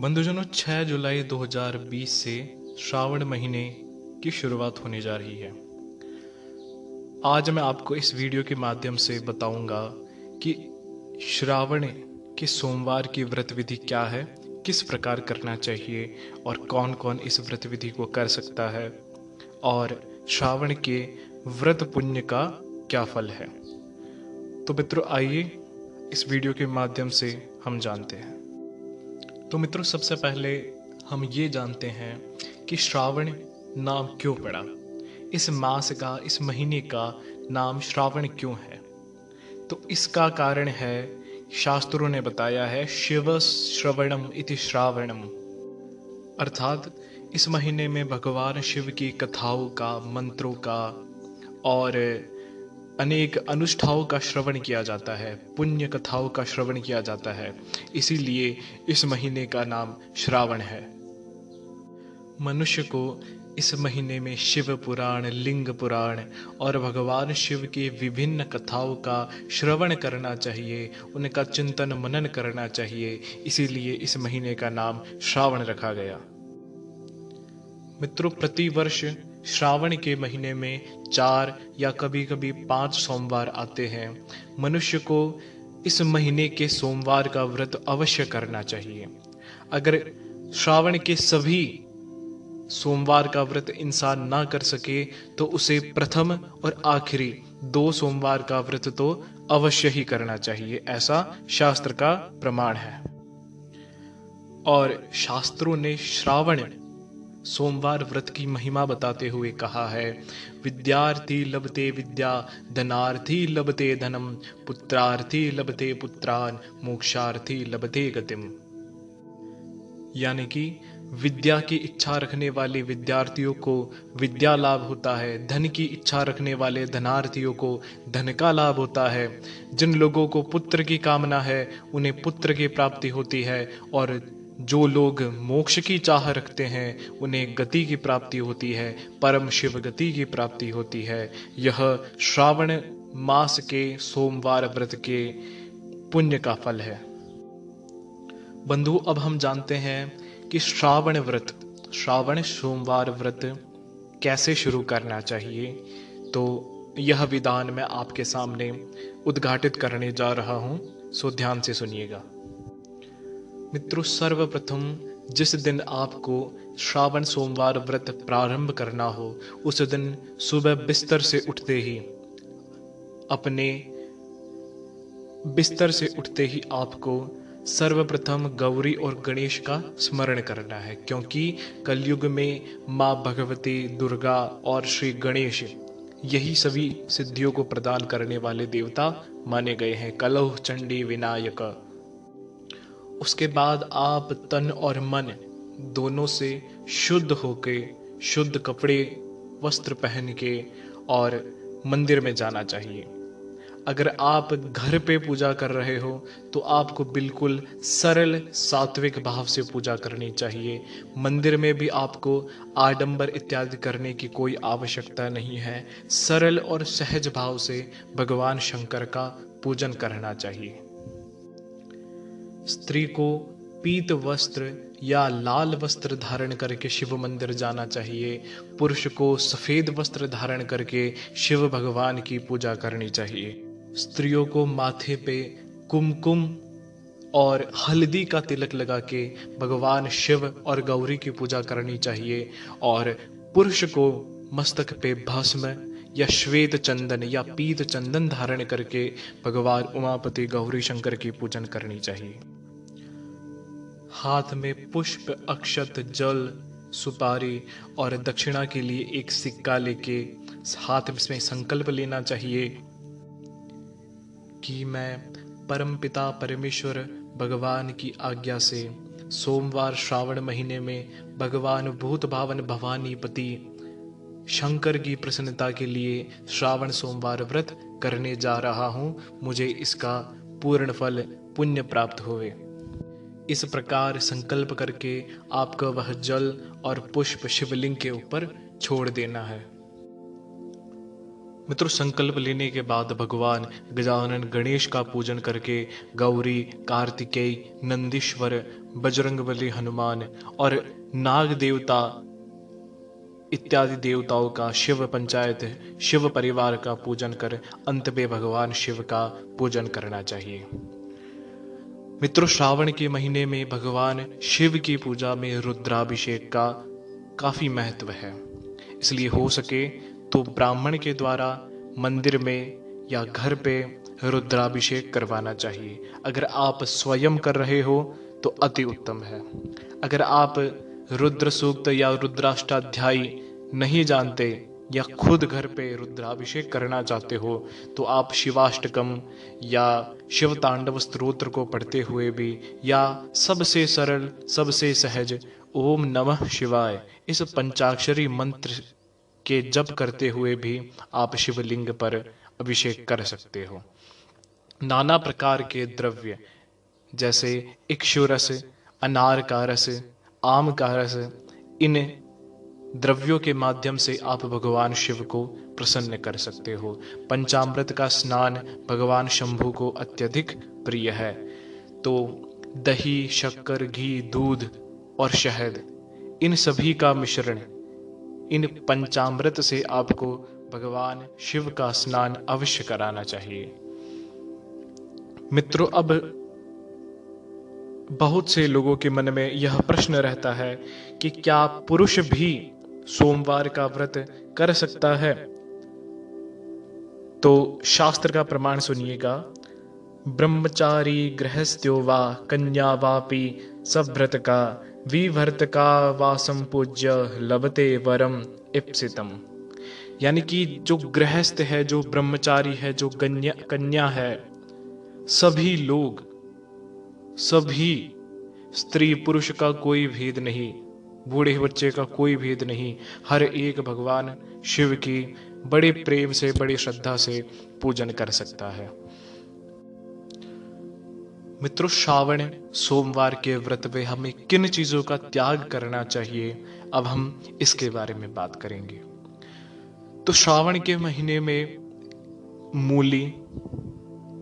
बंधुजनों, 6 जुलाई 2020 से श्रावण महीने की शुरुआत होने जा रही है। आज मैं आपको इस वीडियो के माध्यम से बताऊंगा कि श्रावण के सोमवार की व्रत विधि क्या है, किस प्रकार करना चाहिए और कौन कौन इस व्रत विधि को कर सकता है और श्रावण के व्रत पुण्य का क्या फल है। तो मित्रों, आइए इस वीडियो के माध्यम से हम जानते हैं। तो मित्रों, सबसे पहले हम ये जानते हैं कि श्रावण नाम क्यों पड़ा। इस मास का, इस महीने का नाम श्रावण क्यों है? तो इसका कारण है, शास्त्रों ने बताया है, शिव श्रवणम इति श्रावणम, अर्थात इस महीने में भगवान शिव की कथाओं का, मंत्रों का और अनेक अनुष्ठाओं का श्रवण किया जाता है, पुण्य कथाओं का श्रवण किया जाता है। इसीलिए इस महीने का नाम श्रावण है। मनुष्य को इस महीने में शिव पुराण, लिंग पुराण और भगवान शिव की विभिन्न कथाओं का श्रवण करना चाहिए, उनका चिंतन मनन करना चाहिए। इसीलिए इस महीने का नाम श्रावण रखा गया। मित्रों, प्रतिवर्ष श्रावण के महीने में 4 या कभी कभी 5 सोमवार आते हैं। मनुष्य को इस महीने के सोमवार का व्रत अवश्य करना चाहिए। अगर श्रावण के सभी सोमवार का व्रत इंसान ना कर सके तो उसे प्रथम और आखिरी 2 सोमवार का व्रत तो अवश्य ही करना चाहिए, ऐसा शास्त्र का प्रमाण है। और शास्त्रों ने श्रावण सोमवार व्रत की महिमा बताते हुए कहा है, विद्यार्थी लभते विद्या, धनार्थी लभते धनम, पुत्रार्थी लभते पुत्रान, मोक्षार्थी लभते गतिम। यानी कि विद्या की इच्छा रखने वाले विद्यार्थियों को विद्या लाभ होता है, धन की इच्छा रखने वाले धनार्थियों को धन का लाभ होता है, जिन लोगों को पुत्र की कामना है उन्हें पुत्र की प्राप्ति होती है, और जो लोग मोक्ष की चाह रखते हैं उन्हें गति की प्राप्ति होती है, परम शिव गति की प्राप्ति होती है। यह श्रावण मास के सोमवार व्रत के पुण्य का फल है। बंधु, अब हम जानते हैं कि श्रावण सोमवार व्रत कैसे शुरू करना चाहिए। तो यह विधान मैं आपके सामने उद्घाटित करने जा रहा हूं, सो ध्यान से सुनिएगा। मित्रों, सर्वप्रथम जिस दिन आपको श्रावण सोमवार व्रत प्रारंभ करना हो, उस दिन सुबह बिस्तर से उठते ही आपको सर्वप्रथम गौरी और गणेश का स्मरण करना है, क्योंकि कलयुग में माँ भगवती, दुर्गा और श्री गणेश यही सभी सिद्धियों को प्रदान करने वाले देवता माने गए हैं। कलौह चंडी विनायक। उसके बाद आप तन और मन दोनों से शुद्ध होके, शुद्ध कपड़े वस्त्र पहन के और मंदिर में जाना चाहिए। अगर आप घर पे पूजा कर रहे हो तो आपको बिल्कुल सरल सात्विक भाव से पूजा करनी चाहिए। मंदिर में भी आपको आडंबर इत्यादि करने की कोई आवश्यकता नहीं है। सरल और सहज भाव से भगवान शंकर का पूजन करना चाहिए। स्त्री को पीत वस्त्र या लाल वस्त्र धारण करके शिव मंदिर जाना चाहिए। पुरुष को सफेद वस्त्र धारण करके शिव भगवान की पूजा करनी चाहिए। स्त्रियों को माथे पे कुमकुम और हल्दी का तिलक लगा के भगवान शिव और गौरी की पूजा करनी चाहिए। और पुरुष को मस्तक पे भस्म या श्वेत चंदन या पीत चंदन धारण करके भगवान उमापति गौरी शंकर की पूजन करनी चाहिए। हाथ में पुष्प, अक्षत, जल, सुपारी और दक्षिणा के लिए एक सिक्का लेके हाथ में संकल्प लेना चाहिए कि मैं परमपिता परमेश्वर भगवान की आज्ञा से सोमवार श्रावण महीने में भगवान भूत भावन भवानीपति शंकर की प्रसन्नता के लिए श्रावण सोमवार व्रत करने जा रहा हूं। मुझे इसका पूर्ण फल पुण्य प्राप्त होवे। इस प्रकार संकल्प करके आपको वह जल और पुष्प शिवलिंग के ऊपर छोड़ देना है। मित्रों, संकल्प लेने के बाद भगवान गजानन गणेश का पूजन करके गौरी, कार्तिकेय, नंदीश्वर, बजरंगबली, हनुमान और नाग देवता इत्यादि देवताओं का, शिव पंचायत, शिव परिवार का पूजन कर अंत में भगवान शिव का पूजन करना चाहिए। मित्रों, श्रावण के महीने में भगवान शिव की पूजा में रुद्राभिषेक का काफी महत्व है। इसलिए हो सके तो ब्राह्मण के द्वारा मंदिर में या घर पे रुद्राभिषेक करवाना चाहिए। अगर आप स्वयं कर रहे हो तो अति उत्तम है। अगर आप रुद्र सूक्त या रुद्राष्टाध्यायी नहीं जानते या खुद घर पे रुद्राभिषेक करना चाहते हो तो आप शिवाष्टकम या शिव तांडव स्तोत्र को पढ़ते हुए भी या सबसे सरल, सबसे सहज ओम नमः शिवाय इस पंचाक्षरी मंत्र के जप करते हुए भी आप शिवलिंग पर अभिषेक कर सकते हो। नाना प्रकार के द्रव्य जैसे इक्षुरस, अनार का रस, आम का रस, इन द्रव्यों के माध्यम से आप भगवान शिव को प्रसन्न कर सकते हो। पंचामृत का स्नान भगवान शंभु को अत्यधिक प्रिय है। तो दही, शक्कर, घी, दूध और शहद, इन सभी का मिश्रण, इन पंचामृत से आपको भगवान शिव का स्नान अवश्य कराना चाहिए। मित्रों, अब बहुत से लोगों के मन में यह प्रश्न रहता है कि क्या पुरुष भी सोमवार का व्रत कर सकता है? तो शास्त्र का प्रमाण सुनिएगा। ब्रह्मचारी गृहस्थ्यो वा कन्या वापि सव्रत का विभर्त का वा संपूज्य लभते वरम इप्सितम। यानी कि जो गृहस्थ है, जो ब्रह्मचारी है, जो कन्या है, सभी लोग, सभी स्त्री पुरुष का कोई भेद नहीं, बूढ़े बच्चे का कोई भेद नहीं, हर एक भगवान शिव की बड़े प्रेम से, बड़ी श्रद्धा से पूजन कर सकता है। मित्रों, श्रावण सोमवार के व्रत में हमें किन चीजों का त्याग करना चाहिए, अब हम इसके बारे में बात करेंगे। तो श्रावण के महीने में मूली,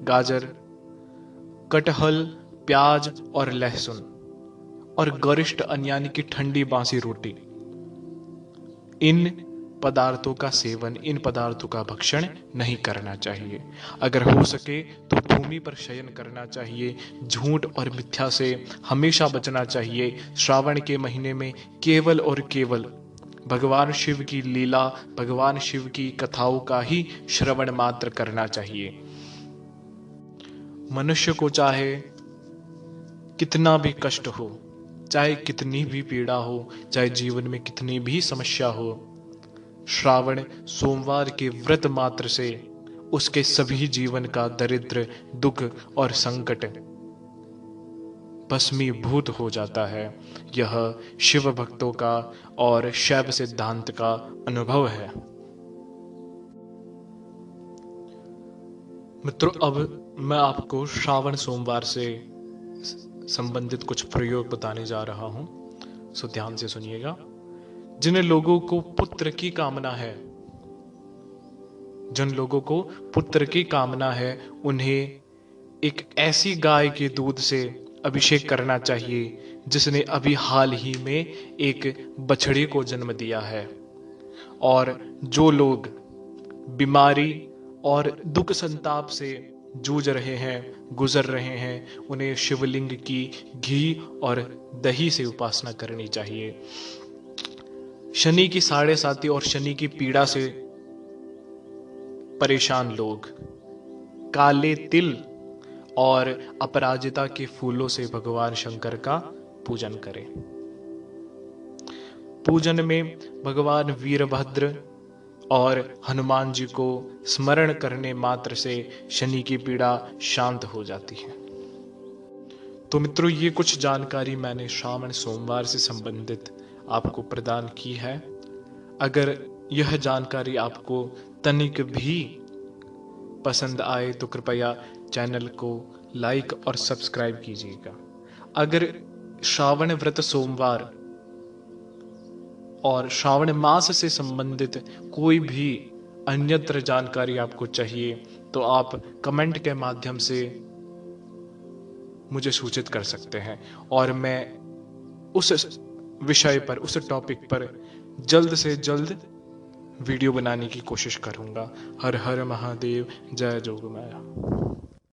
गाजर, कटहल, प्याज और लहसुन और गरिष्ठ अन्न यानी कि ठंडी बासी रोटी, इन पदार्थों का सेवन, इन पदार्थों का भक्षण नहीं करना चाहिए। अगर हो सके तो भूमि पर शयन करना चाहिए। झूठ और मिथ्या से हमेशा बचना चाहिए। श्रावण के महीने में केवल और केवल भगवान शिव की लीला, भगवान शिव की कथाओं का ही श्रवण मात्र करना चाहिए। मनुष्य को चाहे कितना भी कष्ट हो, चाहे कितनी भी पीड़ा हो, चाहे जीवन में कितनी भी समस्या हो, श्रावण सोमवार के व्रत मात्र से उसके सभी जीवन का दरिद्र, दुख और संकट भस्मीभूत हो जाता है। यह शिव भक्तों का और शैव सिद्धांत का अनुभव है। मित्रों, अब मैं आपको श्रावण सोमवार से संबंधित कुछ प्रयोग बताने जा रहा हूं, सो ध्यान से सुनिएगा। जिन लोगों को पुत्र की कामना है, जिन लोगों को पुत्र की कामना है, उन्हें एक ऐसी गाय के दूध से अभिषेक करना चाहिए जिसने अभी हाल ही में एक बछड़े को जन्म दिया है। और जो लोग बीमारी और दुख संताप से जूझ रहे हैं, गुजर रहे हैं, उन्हें शिवलिंग की घी और दही से उपासना करनी चाहिए। शनि की साढ़े साती और शनि की पीड़ा से परेशान लोग काले तिल और अपराजिता के फूलों से भगवान शंकर का पूजन करें। पूजन में भगवान वीरभद्र और हनुमान जी को स्मरण करने मात्र से शनि की पीड़ा शांत हो जाती है। तो मित्रों, ये कुछ जानकारी मैंने श्रावण सोमवार से संबंधित आपको प्रदान की है। अगर यह जानकारी आपको तनिक भी पसंद आए तो कृपया चैनल को लाइक और सब्सक्राइब कीजिएगा। अगर श्रावण व्रत सोमवार और श्रावण मास से संबंधित कोई भी अन्यत्र जानकारी आपको चाहिए तो आप कमेंट के माध्यम से मुझे सूचित कर सकते हैं और मैं उस विषय पर, उस टॉपिक पर जल्द से जल्द वीडियो बनाने की कोशिश करूंगा। हर हर महादेव, जय जोगमाया।